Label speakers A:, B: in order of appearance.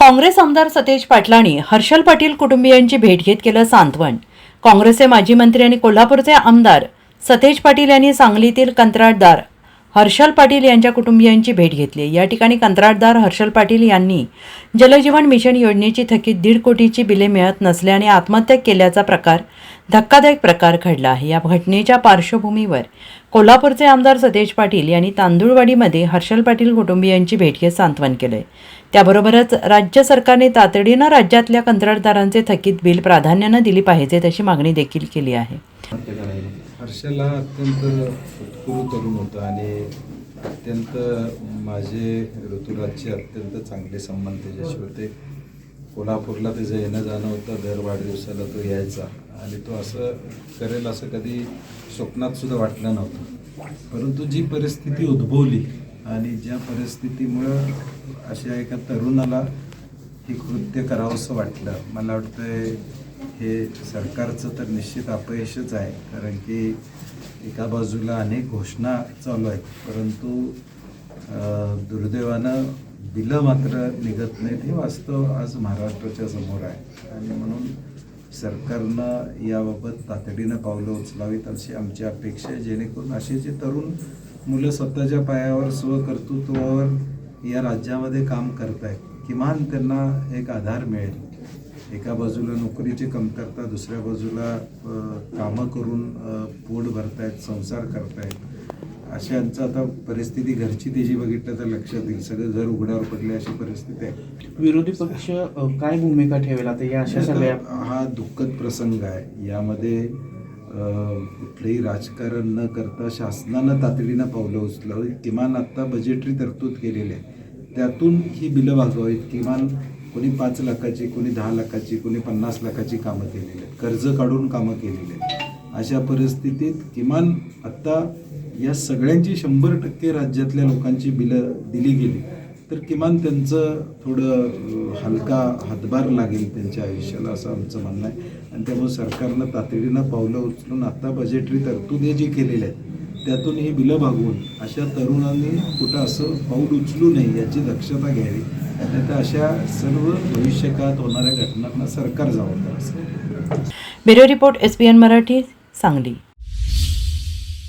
A: काँग्रेस आमदार सतेज पाटलांनी हर्षल पाटील कुटुंबियांची भेट घेत केलं सांत्वन। काँग्रेसचे माजी मंत्री आणि कोल्हापूरचे आमदार सतेज पाटील यांनी सांगलीतील कंत्राटदार हर्षल पाटील यांच्या कुटुंबियांची भेट घेतली। या ठिकाणी कंत्राटदार हर्षल पाटील यांनी जलजीवन मिशन योजनेची थकीत 1.5 कोटीची बिले मिळत नसल्याने आत्महत्या केल्याचा धक्कादायक प्रकार घडला आहे। या घटनेच्या पार्श्वभूमीवर कोल्हापूरचे आमदार सतेज पाटील यांनी तांदुळवाडीमध्ये हर्षल पाटील कुटुंबियांची भेट घेत सांत्वन केले। त्याबरोबरच राज्य सरकारने तातडीने राज्यातल्या कंत्राटदारांचे थकीत बिल प्राधान्याने दिली पाहिजेत अशी मागणी देखील केली आहे।
B: हर्षल हा अत्यंत उत्कृष्ट तरुण होता आणि अत्यंत माझे ऋतुराजचे अत्यंत चांगले संबंध त्याच्याशी होते। कोल्हापूरला त्याचं येणं जाणं होतं, दर वाढदिवसाला तो यायचा आणि तो असं करेल असं कधी स्वप्नात सुद्धा वाटलं नव्हतं। परंतु जी परिस्थिती उद्भवली आणि ज्या परिस्थितीमुळं अशा एका तरुणाला हे कृत्य करावंसं वाटलं, मला वाटतं हे सरकारचं तर निश्चित अपयशच आहे। कारण की एका बाजूला अनेक घोषणा चालू आहेत, परंतु दुर्दैवानं बिलं मात्र निघत नाहीत। हे वास्तव आज महाराष्ट्राच्या समोर आहे आणि म्हणून सरकारनं याबाबत तातडीनं पावलं उचलावीत अशी आमची अपेक्षा आहे, जेणेकरून असे जे तरुण मुलं स्वतःच्या पायावर स्वकर्तृत्वावर या राज्यामध्ये काम करत आहेत, किमान त्यांना एक आधार मिळेल। एका बाजूला नोकरीची कमतरता, दुसऱ्या बाजूला कामं करून पोट भरतायत, संसार करतायत। अशांचं आता परिस्थिती घरची त्याची बघितलं तर लक्षात येईल, सगळं घर उघड्यावर पडले अशी परिस्थिती आहे।
C: विरोधी पक्ष काय भूमिका ठेवेल आता या अशा सगळ्या?
B: हा दुःखद प्रसंग आहे। यामध्ये कुठलंही राजकारण न करता शासनानं तातडीनं पावलं उचलावी। किमान आत्ता बजेटरी तरतूद केलेली आहे, त्यातून ही बिलं भागवावीत। किमान कोणी 5 लाखाची, कोणी 10 लाखाची, कोणी 50 लाखाची कामं केलेली आहेत, कर्ज काढून कामं केलेली आहेत। अशा परिस्थितीत किमान आत्ता या सगळ्यांची 100% राज्यातल्या लोकांची बिलं दिली गेली तर किमान त्यांचं थोडं हलका हातभार लागेल त्यांच्या आयुष्याला, असं आमचं म्हणणं आहे। आणि त्यामुळे सरकारनं तातडीनं पावलं उचलून आता बजेटरी तरतुदी जी केलेल्या आहेत त्यातून ही बिलं भागवून अशा तरुणांनी कुठं असं पाऊल उचलू नये याची दक्षता घ्यावी। नाहीतर अशा सर्व भविष्यकाळात होणाऱ्या घटनांना सरकार जबाबदार असेल।
A: Bureau report SBN Marathi, Sangli.